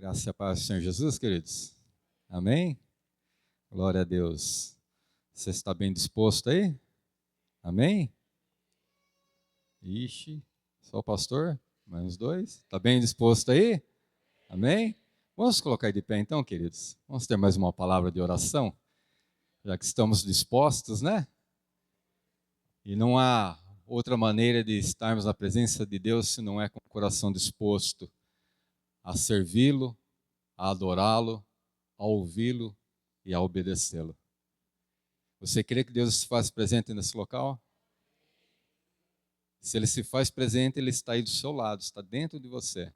Graça e a paz do Senhor Jesus, queridos. Amém? Glória a Deus. Você está bem disposto aí? Amém? Ixi, só o pastor? Mais uns dois? Está bem disposto aí? Amém? Vamos colocar de pé então, queridos. Vamos ter mais uma palavra de oração, já que estamos dispostos, né? E não há outra maneira de estarmos na presença de Deus se não é com o coração disposto a servi-lo, a adorá-lo, a ouvi-lo e a obedecê-lo. Você crê que Deus se faz presente nesse local? Se Ele se faz presente, Ele está aí do seu lado, está dentro de você.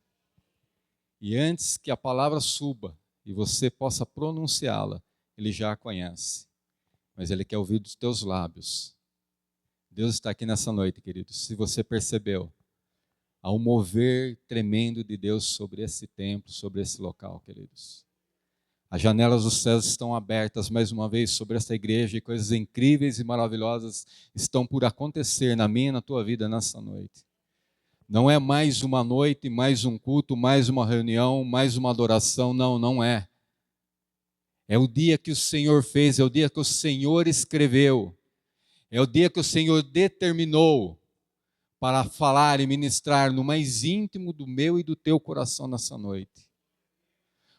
E antes que a palavra suba e você possa pronunciá-la, Ele já a conhece. Mas Ele quer ouvir dos teus lábios. Deus está aqui nessa noite, queridos. Se você percebeu, há um mover tremendo de Deus sobre esse templo, sobre esse local, queridos. As janelas dos céus estão abertas mais uma vez sobre essa igreja e coisas incríveis e maravilhosas estão por acontecer na minha e na tua vida nessa noite. Não é mais uma noite, mais um culto, mais uma reunião, mais uma adoração, não é. É o dia que o Senhor fez, é o dia que o Senhor escreveu, é o dia que o Senhor determinou para falar e ministrar no mais íntimo do meu e do teu coração nessa noite.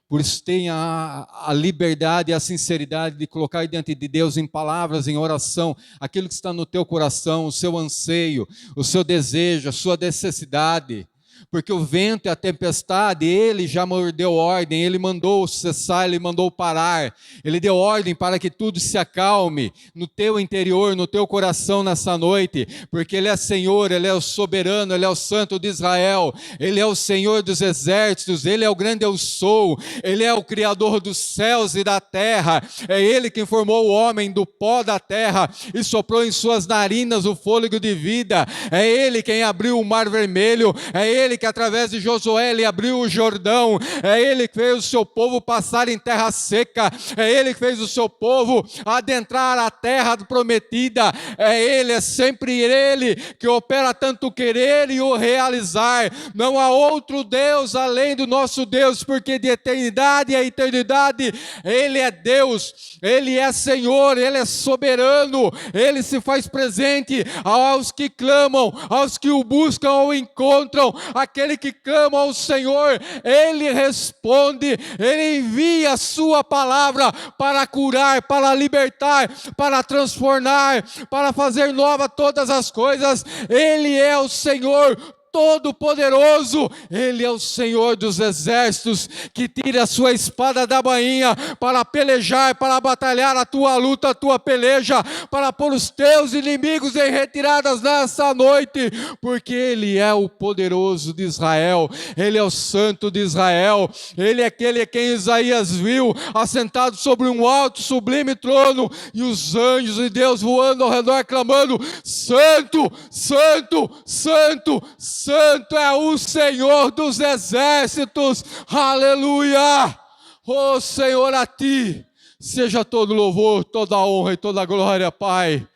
Por isso tenha a liberdade e a sinceridade de colocar diante de Deus em palavras, em oração, aquilo que está no teu coração, o seu anseio, o seu desejo, a sua necessidade. Porque o vento e a tempestade, Ele já deu ordem, Ele mandou cessar, Ele mandou parar, Ele deu ordem para que tudo se acalme no teu interior, no teu coração nessa noite, porque Ele é Senhor, Ele é o soberano, Ele é o Santo de Israel, Ele é o Senhor dos exércitos, Ele é o grande eu sou, Ele é o Criador dos céus e da terra, é Ele quem formou o homem do pó da terra e soprou em suas narinas o fôlego de vida, é Ele quem abriu o mar vermelho, é Ele que através de Josué Ele abriu o Jordão, é Ele que fez o seu povo passar em terra seca, é Ele que fez o seu povo adentrar a terra prometida, é Ele, é sempre Ele que opera tanto o querer e o realizar, não há outro Deus além do nosso Deus, porque de eternidade a eternidade Ele é Deus, Ele é Senhor, Ele é soberano, Ele se faz presente aos que clamam, aos que o buscam ou encontram. Aquele que clama ao Senhor, Ele responde, Ele envia a sua palavra para curar, para libertar, para transformar, para fazer nova todas as coisas. Ele é o Senhor Todo-Poderoso, Ele é o Senhor dos exércitos, que tira a sua espada da bainha para pelejar, para batalhar a tua luta, a tua peleja, para pôr os teus inimigos em retiradas nessa noite, porque Ele é o poderoso de Israel, Ele é o Santo de Israel, Ele é aquele a quem Isaías viu, assentado sobre um alto sublime trono, e os anjos de Deus voando ao redor, clamando: Santo, Santo, Santo, Santo é o Senhor dos exércitos, aleluia! Ó Senhor, a Ti seja todo louvor, toda honra e toda glória, Pai.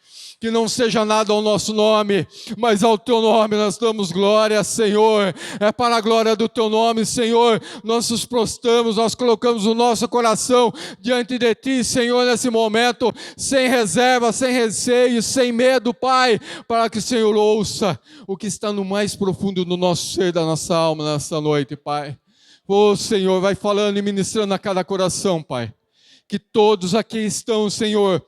Que não seja nada ao nosso nome, mas ao Teu nome nós damos glória, Senhor. É para a glória do Teu nome, Senhor, nós nos prostramos, nós colocamos o nosso coração diante de Ti, Senhor, nesse momento, sem reserva, sem receio, sem medo, Pai, para que o Senhor ouça o que está no mais profundo do nosso ser, da nossa alma, nessa noite, Pai. Ô Senhor, vai falando e ministrando a cada coração, Pai. Que todos aqui estão, Senhor,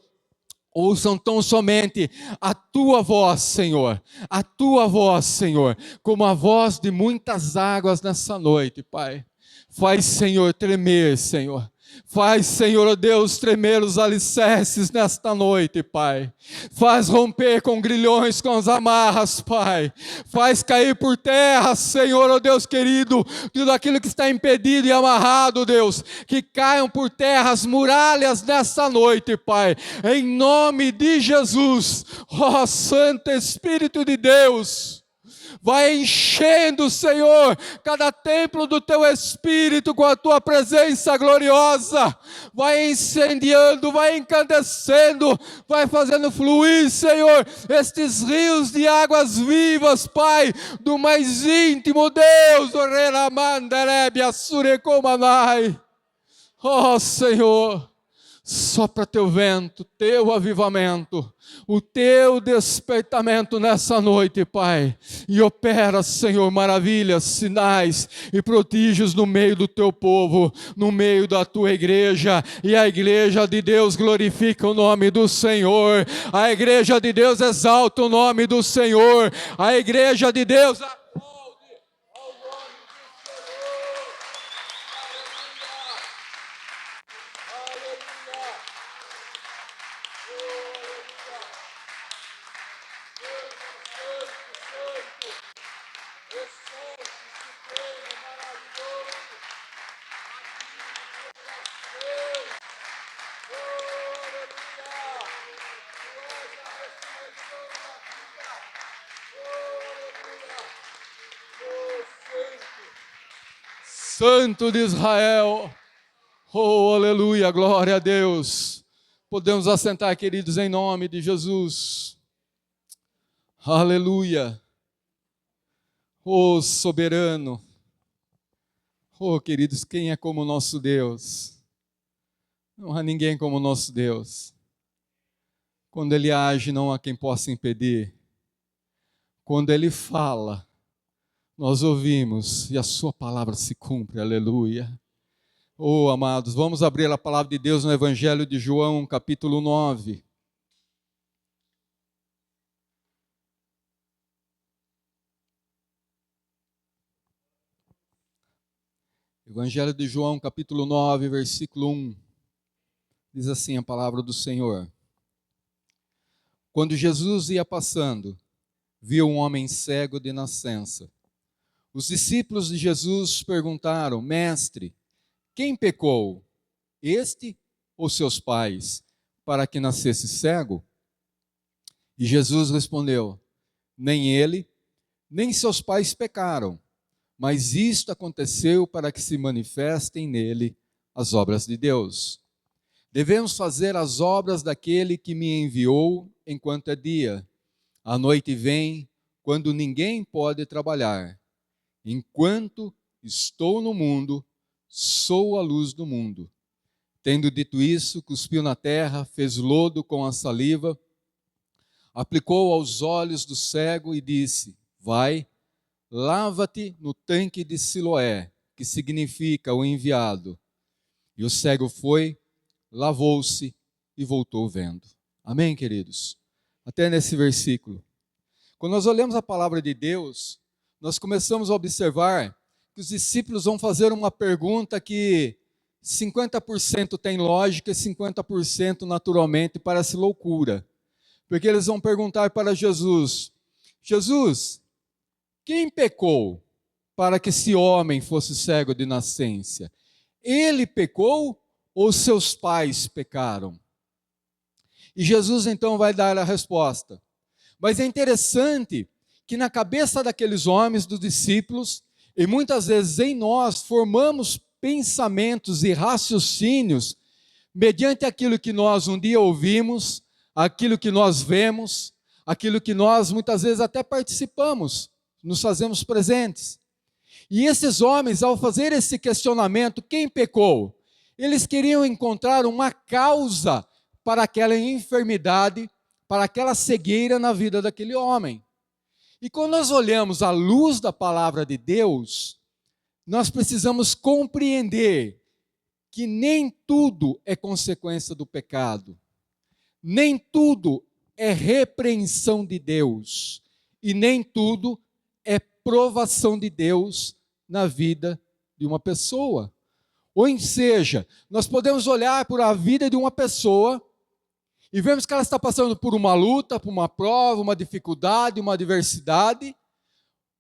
ouçam tão somente a Tua voz, Senhor, a Tua voz, Senhor, como a voz de muitas águas nessa noite, Pai. Faz, Senhor, tremer, Senhor. Faz, Senhor Deus, tremer os alicerces nesta noite, Pai. Faz romper com grilhões, com as amarras, Pai. Faz cair por terra, Senhor, Deus querido, tudo aquilo que está impedido e amarrado, Deus. Que caiam por terra as muralhas nesta noite, Pai. Em nome de Jesus, ó Santo Espírito de Deus. Vai enchendo, Senhor, cada templo do Teu Espírito com a Tua presença gloriosa. Vai incendiando, vai incandescendo, vai fazendo fluir, Senhor, estes rios de águas vivas, Pai, do mais íntimo Deus. Oh, Senhor, sopra Teu vento, Teu avivamento, o Teu despertamento nessa noite, Pai, e opera, Senhor, maravilhas, sinais e prodígios no meio do Teu povo, no meio da Tua igreja, e a igreja de Deus glorifica o nome do Senhor, a igreja de Deus exalta o nome do Senhor, a igreja de Deus Santo de Israel, oh aleluia, glória a Deus. Podemos assentar, queridos, em nome de Jesus. Aleluia, oh soberano, oh queridos, quem é como o nosso Deus? Não há ninguém como o nosso Deus. Quando Ele age, não há quem possa impedir. Quando Ele fala, nós ouvimos e a Sua palavra se cumpre, aleluia. Oh, amados, vamos abrir a palavra de Deus no Evangelho de João, capítulo 9. Evangelho de João, capítulo 9, versículo 1. Diz assim a palavra do Senhor. Quando Jesus ia passando, viu um homem cego de nascença. Os discípulos de Jesus perguntaram: Mestre, quem pecou, este ou seus pais, para que nascesse cego? E Jesus respondeu: Nem ele, nem seus pais pecaram, mas isto aconteceu para que se manifestem nele as obras de Deus. Devemos fazer as obras daquele que me enviou enquanto é dia. A noite vem, quando ninguém pode trabalhar. Enquanto estou no mundo, sou a luz do mundo. Tendo dito isso, cuspiu na terra, fez lodo com a saliva, aplicou aos olhos do cego e disse: Vai, lava-te no tanque de Siloé, que significa o enviado. E o cego foi, lavou-se e voltou vendo. Amém, queridos? Até nesse versículo. Quando nós olhamos a palavra de Deus, nós começamos a observar que os discípulos vão fazer uma pergunta que 50% tem lógica e 50% naturalmente parece loucura. Porque eles vão perguntar para Jesus: Jesus, quem pecou para que esse homem fosse cego de nascença? Ele pecou ou seus pais pecaram? E Jesus então vai dar a resposta. Mas é interessante que na cabeça daqueles homens, dos discípulos, e muitas vezes em nós, formamos pensamentos e raciocínios mediante aquilo que nós um dia ouvimos, aquilo que nós vemos, aquilo que nós muitas vezes até participamos, nos fazemos presentes. E esses homens, ao fazer esse questionamento, quem pecou? Eles queriam encontrar uma causa para aquela enfermidade, para aquela cegueira na vida daquele homem. E quando nós olhamos à luz da palavra de Deus, nós precisamos compreender que nem tudo é consequência do pecado, nem tudo é repreensão de Deus, e nem tudo é provação de Deus na vida de uma pessoa. Ou seja, nós podemos olhar para a vida de uma pessoa e vemos que ela está passando por uma luta, por uma prova, uma dificuldade, uma adversidade,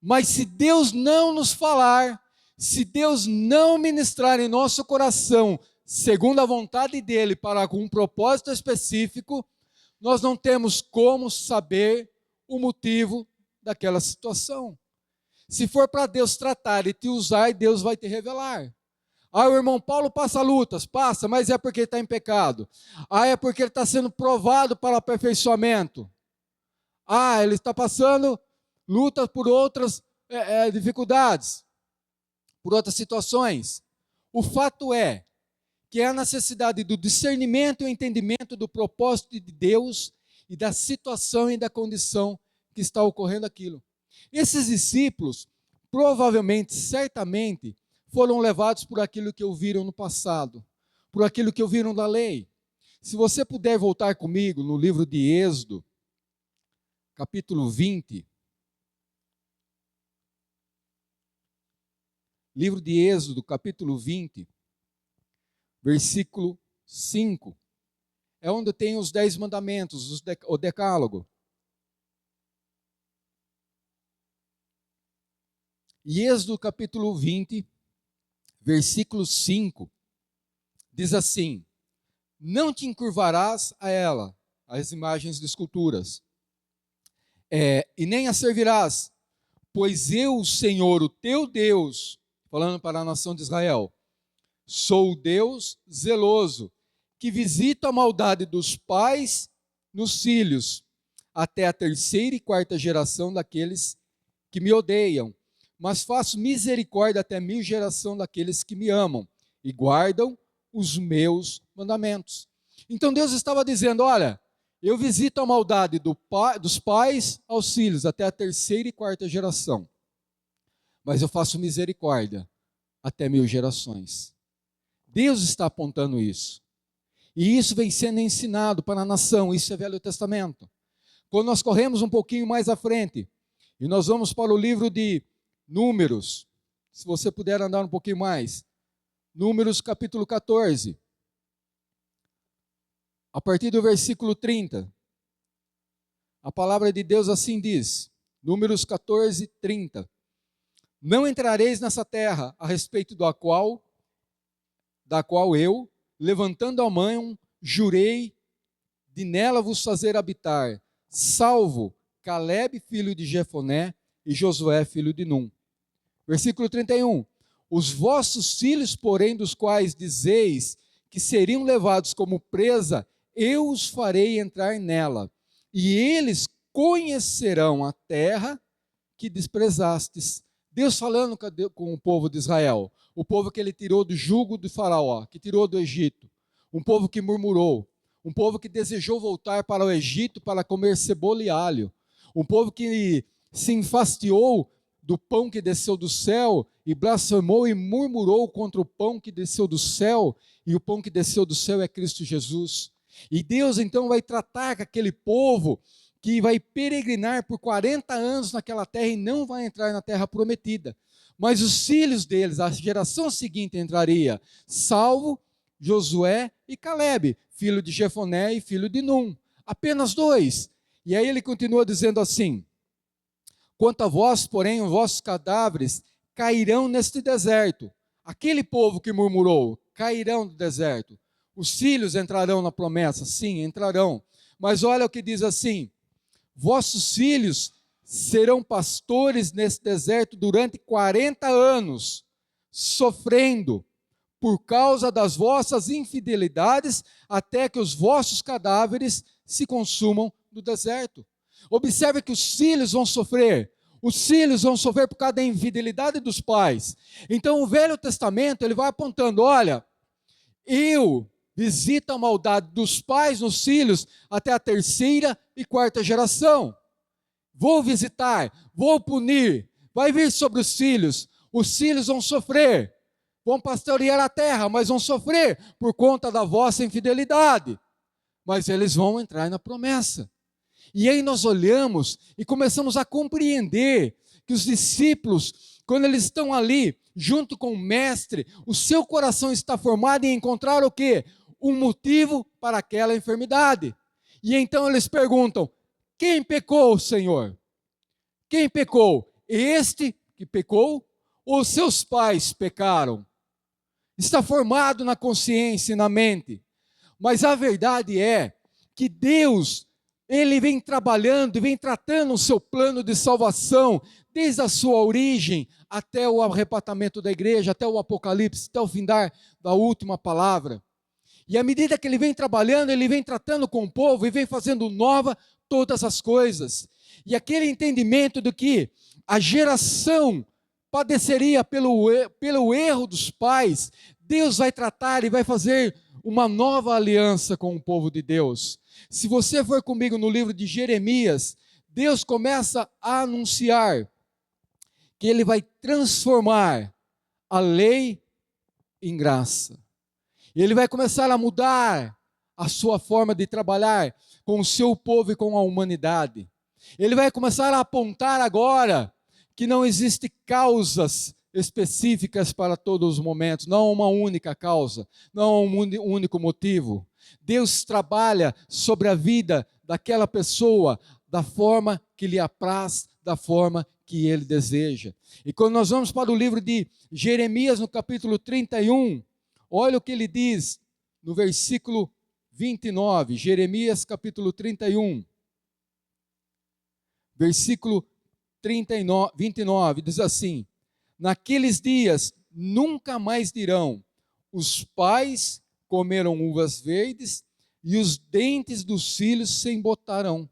mas se Deus não nos falar, se Deus não ministrar em nosso coração, segundo a vontade dEle, para um propósito específico, nós não temos como saber o motivo daquela situação. Se for para Deus tratar e te usar, Deus vai te revelar. Ah, o irmão Paulo passa lutas, passa, mas é porque ele está em pecado. Ah, é porque ele está sendo provado para aperfeiçoamento. Ah, ele está passando lutas por outras dificuldades, por outras situações. O fato é que é a necessidade do discernimento e o entendimento do propósito de Deus e da situação e da condição que está ocorrendo aquilo. Esses discípulos, provavelmente, certamente, foram levados por aquilo que ouviram no passado, por aquilo que ouviram da lei. Se você puder voltar comigo no livro de Êxodo, capítulo 20. Livro de Êxodo, capítulo 20, versículo 5. É onde tem os 10 mandamentos, o decálogo. E Êxodo, capítulo 20, versículo 5, diz assim: não te encurvarás a ela, as imagens de esculturas, e nem a servirás, pois eu, o Senhor, o teu Deus, falando para a nação de Israel, sou o Deus zeloso, que visita a maldade dos pais nos filhos, até a 3ª e 4ª geração daqueles que me odeiam, mas faço misericórdia até a 1000ª geração daqueles que me amam e guardam os meus mandamentos. Então Deus estava dizendo, olha, eu visito a maldade dos pais aos filhos, até a 3ª e 4ª geração, mas eu faço misericórdia até 1000 gerações. Deus está apontando isso. E isso vem sendo ensinado para a nação, isso é Velho Testamento. Quando nós corremos um pouquinho mais à frente, e nós vamos para o livro de Números, se você puder andar um pouquinho mais, Números capítulo 14, a partir do versículo 30, a palavra de Deus assim diz, Números 14, 30, não entrareis nessa terra, a respeito da qual eu, levantando a mão, jurei de nela vos fazer habitar, salvo Calebe, filho de Jefoné, e Josué, filho de Num. Versículo 31, os vossos filhos, porém, dos quais dizeis que seriam levados como presa, eu os farei entrar nela, e eles conhecerão a terra que desprezastes. Deus falando com o povo de Israel, o povo que ele tirou do jugo de Faraó, que tirou do Egito, um povo que murmurou, um povo que desejou voltar para o Egito para comer cebola e alho, um povo que se enfastiou do pão que desceu do céu e blasfemou e murmurou contra o pão que desceu do céu, e o pão que desceu do céu é Cristo Jesus. E Deus então vai tratar com aquele povo que vai peregrinar por 40 anos naquela terra e não vai entrar na terra prometida. Mas os filhos deles, a geração seguinte entraria, salvo Josué e Calebe, filho de Jefoné e filho de Num. Apenas 2. E aí ele continua dizendo assim, quanto a vós, porém, os vossos cadáveres cairão neste deserto. Aquele povo que murmurou, cairão no deserto. Os filhos entrarão na promessa, sim, entrarão. Mas olha o que diz assim, vossos filhos serão pastores nesse deserto durante 40 anos, sofrendo por causa das vossas infidelidades, até que os vossos cadáveres se consumam no deserto. Observe que os filhos vão sofrer. Os filhos vão sofrer por causa da infidelidade dos pais. Então o Velho Testamento ele vai apontando, olha, eu visito a maldade dos pais nos filhos até a 3ª e 4ª geração. Vou visitar, vou punir, vai vir sobre os filhos vão sofrer, vão pastorear a terra, mas vão sofrer por conta da vossa infidelidade. Mas eles vão entrar na promessa. E aí nós olhamos e começamos a compreender que os discípulos, quando eles estão ali, junto com o mestre, o seu coração está formado em encontrar o quê? Um motivo para aquela enfermidade. E então eles perguntam, quem pecou, Senhor? Quem pecou? Este que pecou ou seus pais pecaram? Está formado na consciência e na mente. Mas a verdade é que Deus, Ele vem trabalhando e vem tratando o seu plano de salvação desde a sua origem até o arrebatamento da igreja, até o Apocalipse, até o fim da última palavra. E à medida que ele vem trabalhando, ele vem tratando com o povo e vem fazendo nova todas as coisas. E aquele entendimento de que a geração padeceria pelo erro dos pais, Deus vai tratar e vai fazer uma nova aliança com o povo de Deus. Se você for comigo no livro de Jeremias, Deus começa a anunciar que Ele vai transformar a lei em graça. Ele vai começar a mudar a sua forma de trabalhar com o seu povo e com a humanidade. Ele vai começar a apontar agora que não existem causas específicas para todos os momentos, não há uma única causa, não há um único motivo. Deus trabalha sobre a vida daquela pessoa da forma que lhe apraz, da forma que ele deseja. E quando nós vamos para o livro de Jeremias, no capítulo 31, olha o que ele diz no versículo 29, Jeremias capítulo 31, versículo 29, diz assim: naqueles dias nunca mais dirão, os pais comeram uvas verdes e os dentes dos filhos se embotaram.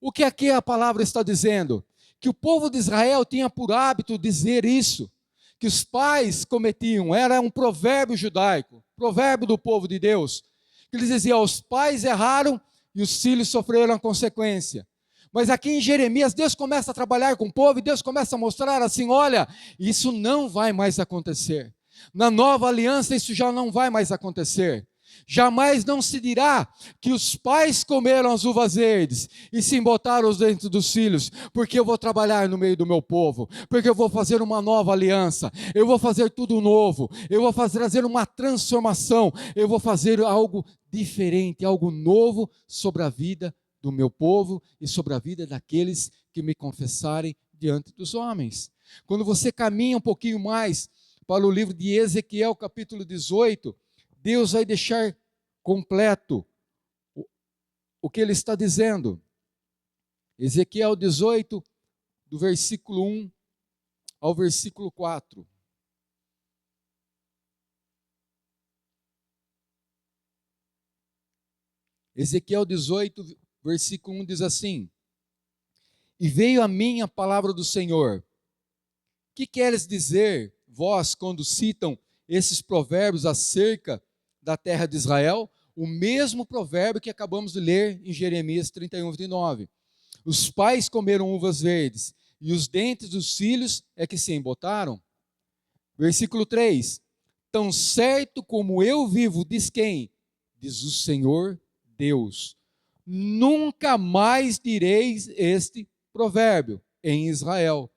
O que aqui a palavra está dizendo? Que o povo de Israel tinha por hábito dizer isso, que os pais cometiam, era um provérbio judaico, provérbio do povo de Deus, que eles diziam, os pais erraram e os filhos sofreram a consequência. Mas aqui em Jeremias, Deus começa a trabalhar com o povo e Deus começa a mostrar assim, olha, isso não vai mais acontecer. Na nova aliança isso já não vai mais acontecer. Jamais não se dirá que os pais comeram as uvas verdes e se embotaram os dentes dos filhos, porque eu vou trabalhar no meio do meu povo, porque eu vou fazer uma nova aliança, eu vou fazer tudo novo, eu vou trazer uma transformação, eu vou fazer algo diferente, algo novo sobre a vida do meu povo e sobre a vida daqueles que me confessarem diante dos homens. Quando você caminha um pouquinho mais para o livro de Ezequiel, capítulo 18, Deus vai deixar completo o que ele está dizendo. Ezequiel 18, do versículo 1 ao versículo 4. Ezequiel 18, versículo 1 diz assim: e veio a mim a palavra do Senhor. Que queres dizer, vós, quando citam esses provérbios acerca da terra de Israel? O mesmo provérbio que acabamos de ler em Jeremias 31, 29. Os pais comeram uvas verdes, e os dentes dos filhos é que se embotaram. Versículo 3. Tão certo como eu vivo, diz quem? Diz o Senhor Deus. Nunca mais direis este provérbio em Israel,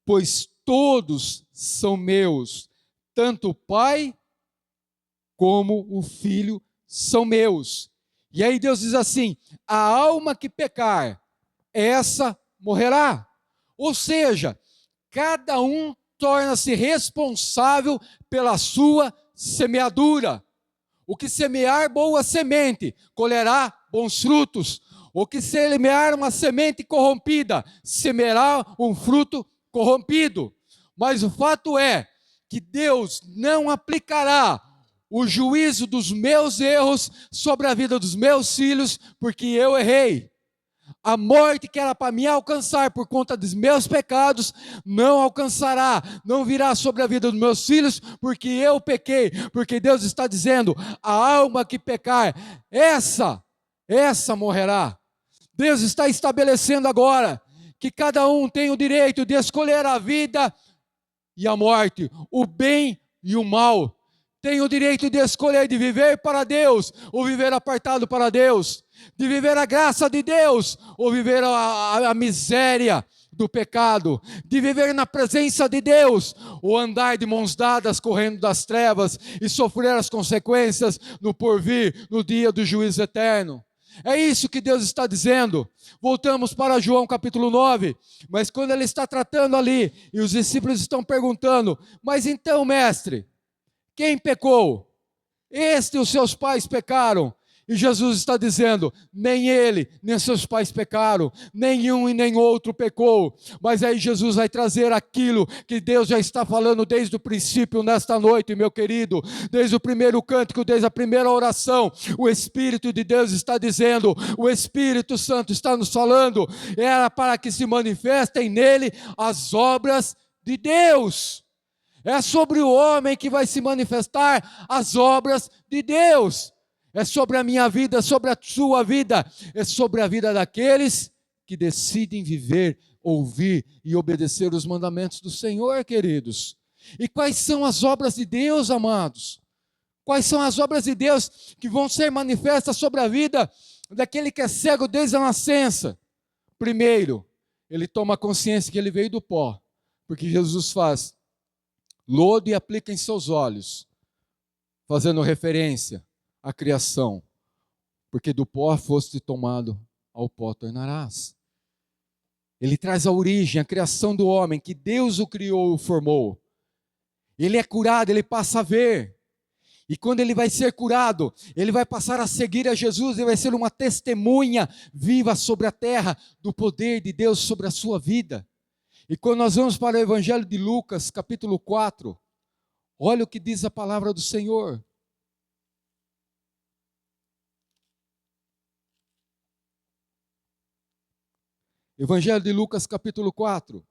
pois todos são meus, tanto o pai como o filho são meus. E aí Deus diz assim, a alma que pecar, essa morrerá. Ou seja, cada um torna-se responsável pela sua semeadura. O que semear boa semente, colherá bons frutos. O que semear uma semente corrompida, semeará um fruto corrompido. Mas o fato é que Deus não aplicará o juízo dos meus erros sobre a vida dos meus filhos, porque eu errei. A morte que era para me alcançar por conta dos meus pecados, não alcançará, não virá sobre a vida dos meus filhos, porque eu pequei, porque Deus está dizendo, a alma que pecar, essa morrerá. Deus está estabelecendo agora, que cada um tem o direito de escolher a vida e a morte, o bem e o mal. Tem o direito de escolher de viver para Deus, ou viver apartado para Deus, de viver a graça de Deus, ou viver a miséria do pecado, de viver na presença de Deus, ou andar de mãos dadas correndo das trevas e sofrer as consequências no porvir, no dia do juízo eterno. É isso que Deus está dizendo. Voltamos para João capítulo 9, mas quando ele está tratando ali, e os discípulos estão perguntando, mas então mestre, quem pecou? Os seus pais pecaram. E Jesus está dizendo, nem ele, nem seus pais pecaram, nenhum e nem outro pecou. Mas aí Jesus vai trazer aquilo que Deus já está falando desde o princípio nesta noite, meu querido. Desde o primeiro cântico, desde a primeira oração, o Espírito de Deus está dizendo, o Espírito Santo está nos falando, era para que se manifestem nele as obras de Deus. É sobre o homem que vai se manifestar as obras de Deus. É sobre a minha vida, sobre a sua vida, é sobre a vida daqueles que decidem viver, ouvir e obedecer os mandamentos do Senhor, queridos. E quais são as obras de Deus, amados? Quais são as obras de Deus que vão ser manifestas sobre a vida daquele que é cego desde a nascença? Primeiro, ele toma consciência que ele veio do pó, porque Jesus faz lodo e aplica em seus olhos, fazendo referência à criação, porque do pó foste tomado, ao pó tornarás. Ele traz a origem, a criação do homem, que Deus o criou e o formou. Ele é curado, ele passa a ver. E quando ele vai ser curado, ele vai passar a seguir a Jesus, ele vai ser uma testemunha viva sobre a terra do poder de Deus sobre a sua vida. E quando nós vamos para o Evangelho de Lucas, capítulo 4, olha o que diz a palavra do Senhor. Evangelho de Lucas, capítulo 4.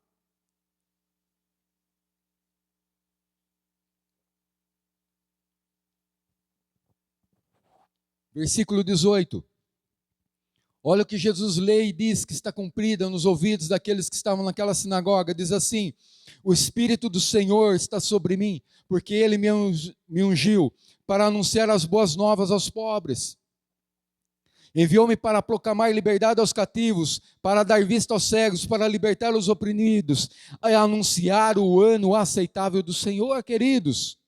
Versículo 18. Olha o que Jesus lê e diz que está cumprida nos ouvidos daqueles que estavam naquela sinagoga. Diz assim: o Espírito do Senhor está sobre mim, porque Ele me ungiu para anunciar as boas novas aos pobres. Enviou-me para proclamar liberdade aos cativos, para dar vista aos cegos, para libertar os oprimidos, a anunciar o ano aceitável do Senhor, queridos.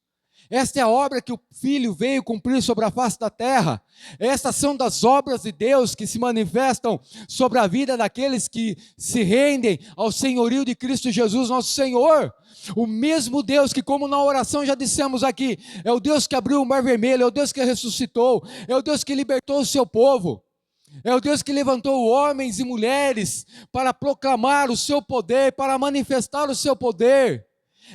Esta é a obra que o Filho veio cumprir sobre a face da terra. Estas são das obras de Deus que se manifestam sobre a vida daqueles que se rendem ao senhorio de Cristo Jesus, nosso Senhor. O mesmo Deus que, como na oração já dissemos aqui, é o Deus que abriu o mar vermelho, é o Deus que ressuscitou, é o Deus que libertou o seu povo. É o Deus que levantou homens e mulheres para proclamar o seu poder, para manifestar o seu poder.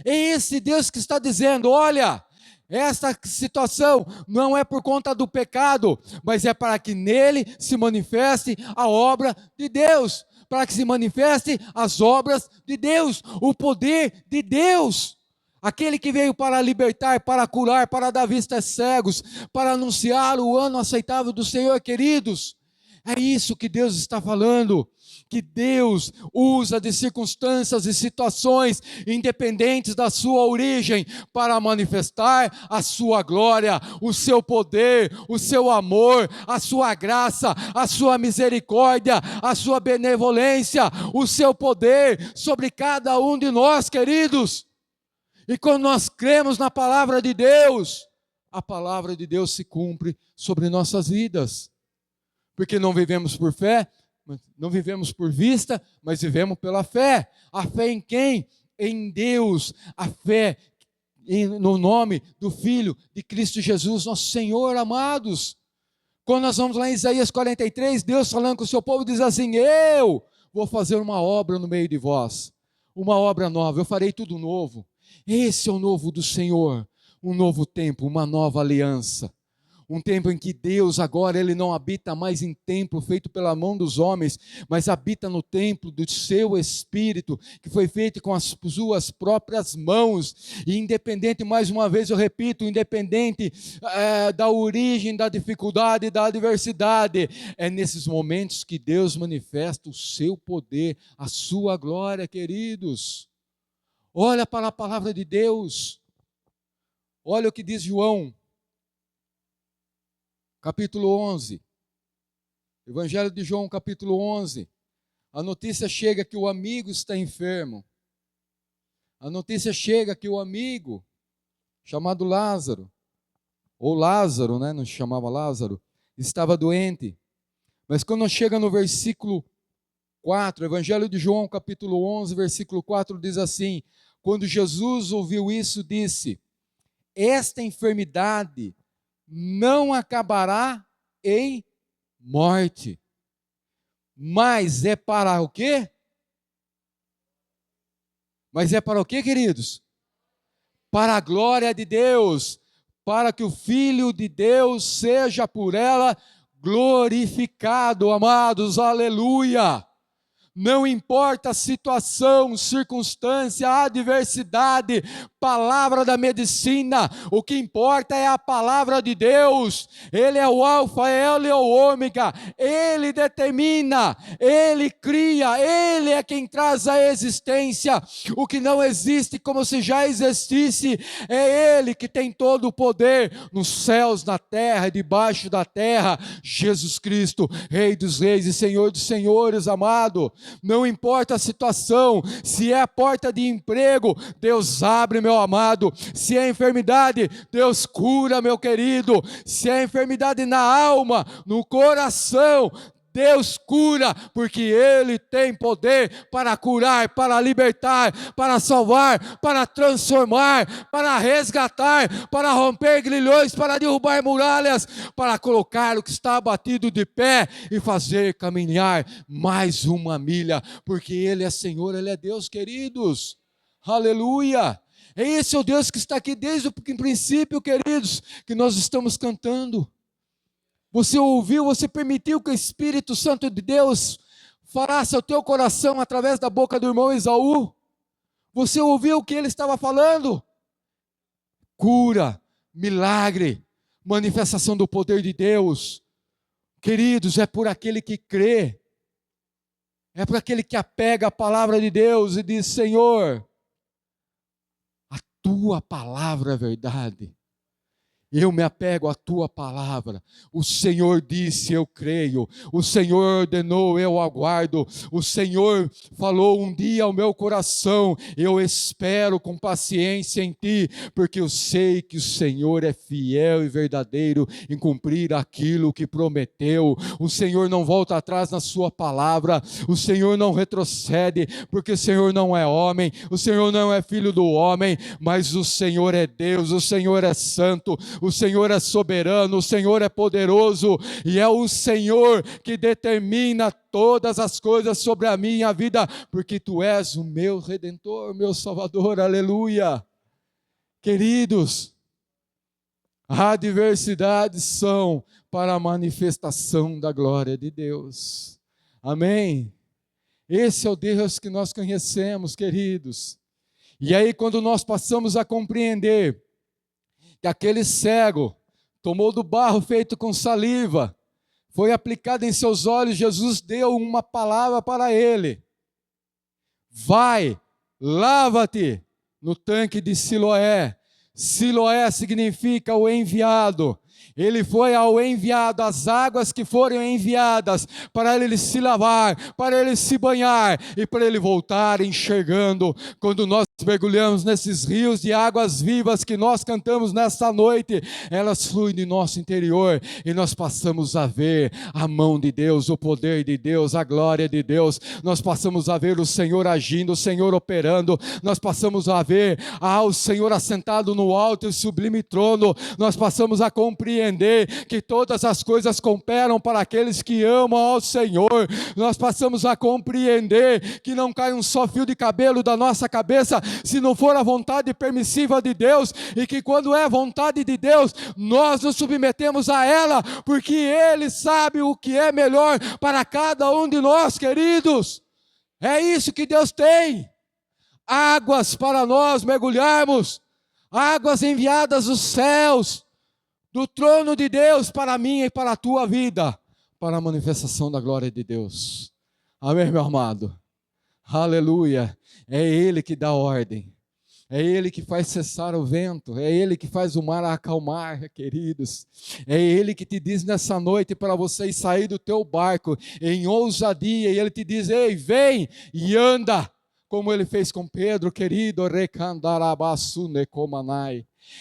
É esse Deus que está dizendo: olha, esta situação não é por conta do pecado, mas é para que nele se manifeste a obra de Deus, para que se manifeste as obras de Deus, o poder de Deus. Aquele que veio para libertar, para curar, para dar vista aos cegos, para anunciar o ano aceitável do Senhor, queridos. É isso que Deus está falando, que Deus usa de circunstâncias e situações independentes da sua origem para manifestar a sua glória, o seu poder, o seu amor, a sua graça, a sua misericórdia, a sua benevolência, o seu poder sobre cada um de nós, queridos. E quando nós cremos na palavra de Deus, a palavra de Deus se cumpre sobre nossas vidas. Porque não vivemos por fé, não vivemos por vista, mas vivemos pela fé. A fé em quem? Em Deus. A fé no nome do Filho de Cristo Jesus, nosso Senhor, amados. Quando nós vamos lá em Isaías 43, Deus falando com o seu povo diz assim: eu vou fazer uma obra no meio de vós, uma obra nova, eu farei tudo novo. Esse é o novo do Senhor, um novo tempo, uma nova aliança. Um tempo em que Deus agora, Ele não habita mais em templo feito pela mão dos homens, mas habita no templo do seu Espírito, que foi feito com as suas próprias mãos, e independente, mais uma vez eu repito, independente da origem, da dificuldade, da adversidade, é nesses momentos que Deus manifesta o seu poder, a sua glória, queridos. Olha para a palavra de Deus, olha o que diz João, capítulo 11, Evangelho de João, capítulo 11, a notícia chega que o amigo está enfermo, a notícia chega que o amigo, chamado Lázaro, ou Lázaro, não chamava Lázaro, estava doente, mas quando chega no versículo 4, Evangelho de João, capítulo 11, versículo 4, diz assim: quando Jesus ouviu isso, disse: esta enfermidade não acabará em morte. Mas é para o quê? Mas é para o quê, queridos? Para a glória de Deus, para que o Filho de Deus seja por ela glorificado, amados, aleluia. Não importa a situação, circunstância, adversidade, palavra da medicina, o que importa é a palavra de Deus. Ele é o alfa, ele é o ômega, ele determina, ele cria, ele é quem traz à existência o que não existe como se já existisse. É ele que tem todo o poder nos céus, na terra e debaixo da terra. Jesus Cristo, Rei dos reis e Senhor dos senhores, amado. Não importa a situação, se é a porta de emprego, Deus abre, meu amado. Se é enfermidade, Deus cura, meu querido. Se é enfermidade na alma, no coração, Deus cura, porque Ele tem poder para curar, para libertar, para salvar, para transformar, para resgatar, para romper grilhões, para derrubar muralhas, para colocar o que está abatido de pé e fazer caminhar mais uma milha, porque Ele é Senhor, Ele é Deus, queridos. Aleluia! Esse é o Deus que está aqui desde o princípio, queridos, que nós estamos cantando. Você ouviu, você permitiu que o Espírito Santo de Deus falasse ao teu coração através da boca do irmão Esaú? Você ouviu o que ele estava falando? Cura, milagre, manifestação do poder de Deus. Queridos, é por aquele que crê, é por aquele que apega a palavra de Deus e diz: Senhor, a tua palavra é verdade. Eu me apego à tua palavra. O Senhor disse, eu creio. O Senhor ordenou, eu aguardo. O Senhor falou um dia ao meu coração. Eu espero com paciência em ti, porque eu sei que o Senhor é fiel e verdadeiro em cumprir aquilo que prometeu. O Senhor não volta atrás na sua palavra. O Senhor não retrocede, porque o Senhor não é homem. O Senhor não é filho do homem, mas o Senhor é Deus. O Senhor é santo. O Senhor é soberano, o Senhor é poderoso, e é o Senhor que determina todas as coisas sobre a minha vida, porque Tu és o meu Redentor, meu Salvador, aleluia. Queridos, adversidades são para a manifestação da glória de Deus, amém? Esse é o Deus que nós conhecemos, queridos. E aí quando nós passamos a compreender que aquele cego tomou do barro feito com saliva, foi aplicado em seus olhos, Jesus deu uma palavra para ele: vai, lava-te no tanque de Siloé. Siloé significa o enviado. Ele foi ao enviado, as águas que foram enviadas para ele se lavar, para ele se banhar e para ele voltar enxergando. Quando nós mergulhamos nesses rios de águas vivas que nós cantamos nesta noite, elas fluem de nosso interior e nós passamos a ver a mão de Deus, o poder de Deus, a glória de Deus. Nós passamos a ver o Senhor agindo, o Senhor operando. Nós passamos a ver o Senhor assentado no alto e sublime trono. Nós passamos a compreender que todas as coisas cooperam para aqueles que amam ao Senhor. Nós passamos a compreender que não cai um só fio de cabelo da nossa cabeça se não for a vontade permissiva de Deus, e que quando é vontade de Deus, nós nos submetemos a ela, porque Ele sabe o que é melhor para cada um de nós, queridos. É isso que Deus tem: águas para nós mergulharmos, águas enviadas dos céus, do trono de Deus para a minha e para a tua vida, para a manifestação da glória de Deus. Amém, meu amado? Aleluia. É Ele que dá ordem, é Ele que faz cessar o vento, é Ele que faz o mar acalmar, queridos. É Ele que te diz nessa noite para você sair do teu barco em ousadia, e Ele te diz: ei, vem e anda, como Ele fez com Pedro, querido.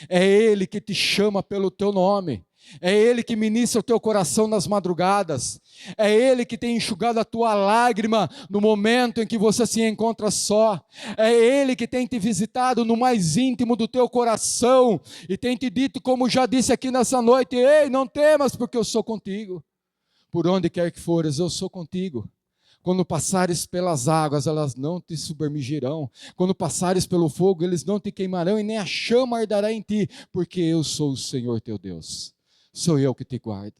É Ele que te chama pelo teu nome. É Ele que ministra o teu coração nas madrugadas. É Ele que tem enxugado a tua lágrima no momento em que você se encontra só. É Ele que tem te visitado no mais íntimo do teu coração e tem te dito, como já disse aqui nessa noite: ei, não temas, porque eu sou contigo. Por onde quer que fores, eu sou contigo. Quando passares pelas águas, elas não te submergirão. Quando passares pelo fogo, eles não te queimarão, e nem a chama arderá em ti, porque eu sou o Senhor teu Deus. Sou eu que te guardo.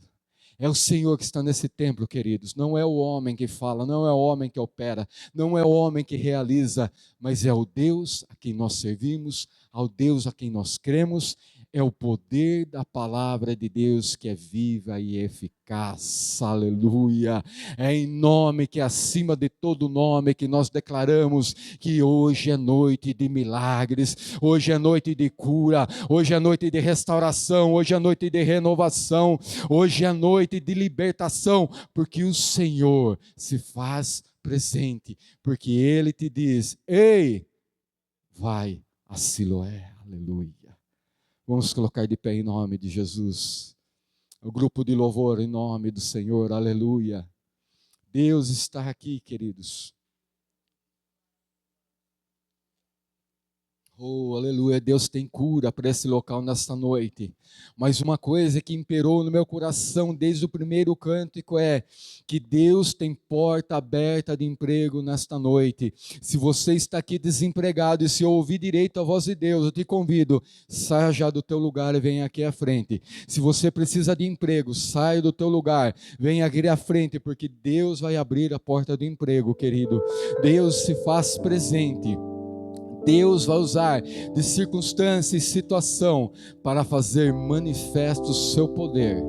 É o Senhor que está nesse templo, queridos. Não é o homem que fala, não é o homem que opera, não é o homem que realiza, mas é o Deus a quem nós servimos, ao Deus a quem nós cremos. É o poder da palavra de Deus que é viva e eficaz, aleluia. É em nome que é acima de todo nome que nós declaramos que hoje é noite de milagres, hoje é noite de cura, hoje é noite de restauração, hoje é noite de renovação, hoje é noite de libertação, porque o Senhor se faz presente, porque Ele te diz: ei, vai a Siloé, aleluia. Vamos colocar de pé em nome de Jesus. O grupo de louvor em nome do Senhor, aleluia. Deus está aqui, queridos. Oh, aleluia, Deus tem cura para esse local nesta noite. Mas uma coisa que imperou no meu coração desde o primeiro cântico é que Deus tem porta aberta de emprego nesta noite. Se você está aqui desempregado e se ouvir direito a voz de Deus, eu te convido, saia já do teu lugar e venha aqui à frente. Se você precisa de emprego, saia do teu lugar, venha aqui à frente, porque Deus vai abrir a porta do emprego, querido. Deus se faz presente. Deus vai usar de circunstância e situação para fazer manifesto o seu poder,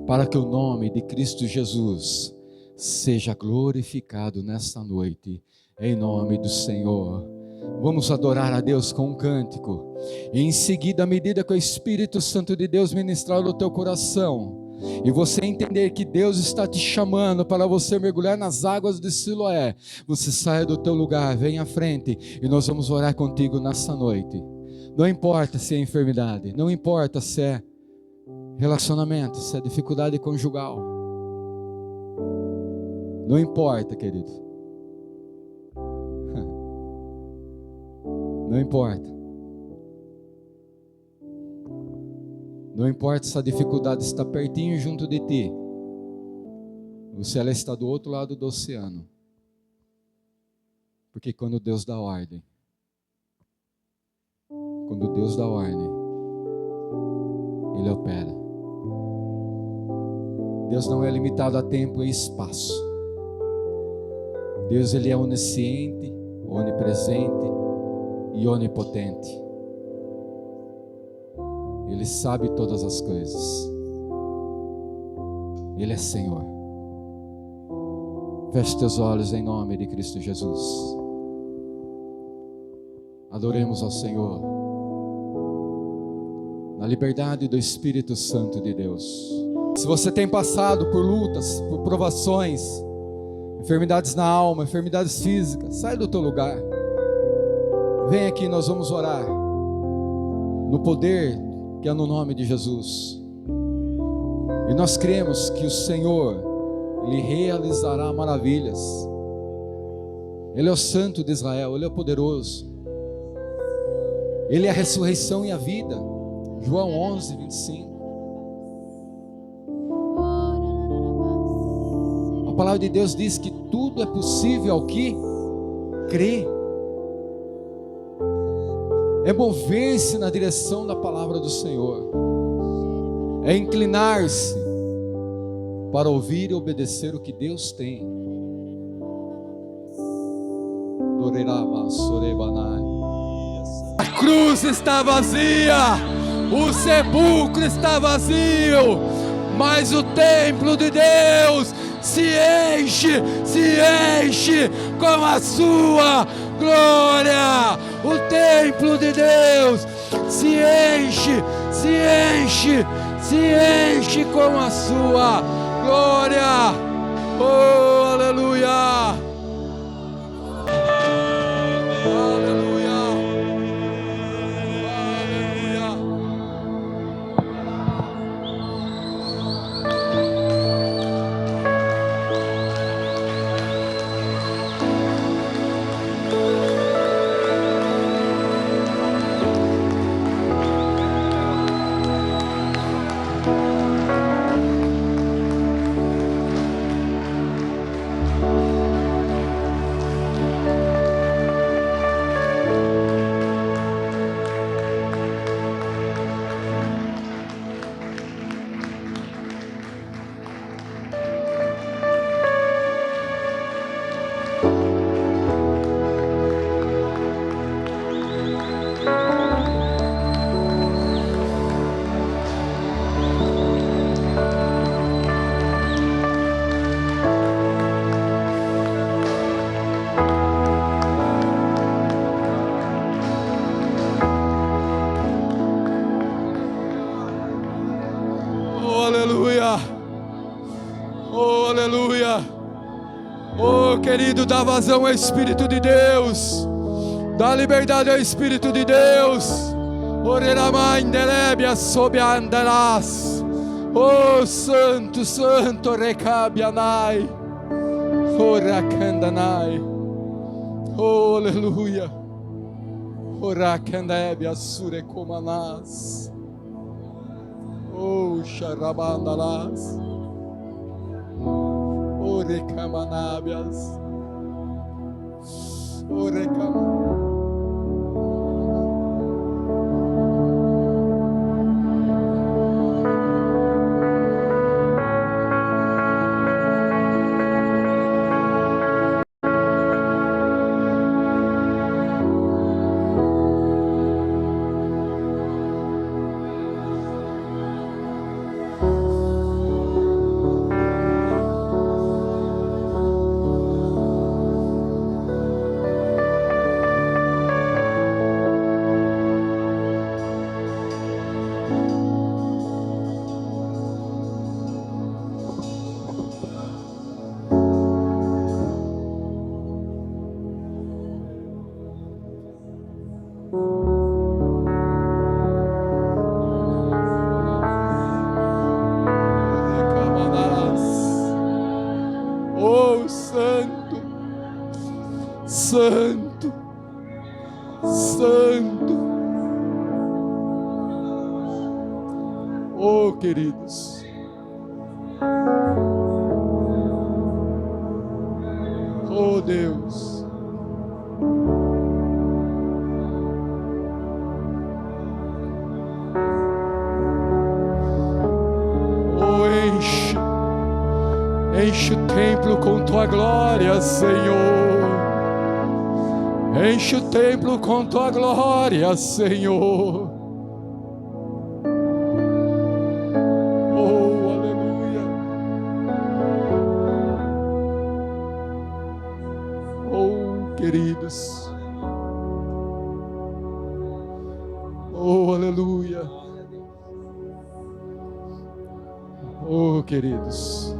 para que o nome de Cristo Jesus seja glorificado nesta noite, em nome do Senhor. Vamos adorar a Deus com um cântico, e em seguida, à medida que o Espírito Santo de Deus ministrar no teu coração, e você entender que Deus está te chamando para você mergulhar nas águas de Siloé, você saia do teu lugar, vem à frente, e nós vamos orar contigo nessa noite. Não importa se é enfermidade, não importa se é relacionamento, se é dificuldade conjugal, não importa, querido, não importa. Não importa se a dificuldade está pertinho junto de ti, ou se ela está do outro lado do oceano. Porque quando Deus dá ordem, Ele opera. Deus não é limitado a tempo e espaço. Deus, Ele é onisciente, onipresente e onipotente. Ele sabe todas as coisas. Ele é Senhor. Feche teus olhos em nome de Cristo Jesus. Adoremos ao Senhor na liberdade do Espírito Santo de Deus. Se você tem passado por lutas, por provações, enfermidades na alma, enfermidades físicas, sai do teu lugar. Vem aqui, nós vamos orar no poder que é no nome de Jesus. E nós cremos que o Senhor, Ele realizará maravilhas. Ele é o Santo de Israel, Ele é o poderoso. Ele é a ressurreição e a vida. João 11, 25. A palavra de Deus diz que tudo é possível ao que crê. É mover-se na direção da palavra do Senhor, é inclinar-se para ouvir e obedecer o que Deus tem. A cruz está vazia, o sepulcro está vazio, mas o templo de Deus se enche com a sua glória. O templo de Deus se enche com a sua glória. Oh, aleluia. Aleluia. Aleluia. aleluia. Oh, aleluia. Oh, querido, dá vazão ao Espírito de Deus. Dá liberdade ao Espírito de Deus. Oh, santo, santo, recabianai. Oh, racandanai. Oh, aleluia. Oh, racandebia surecomanas. Oh, xarabandalas. Oh, recamanabias. Oh, recamanabias. Oh, santo, santo, santo. Oh, queridos. Oh, Deus. Oh, enche o templo com tua glória, Senhor. Enche o templo com tua glória, Senhor. Oh, aleluia. Oh, queridos. Oh, aleluia. Oh, queridos.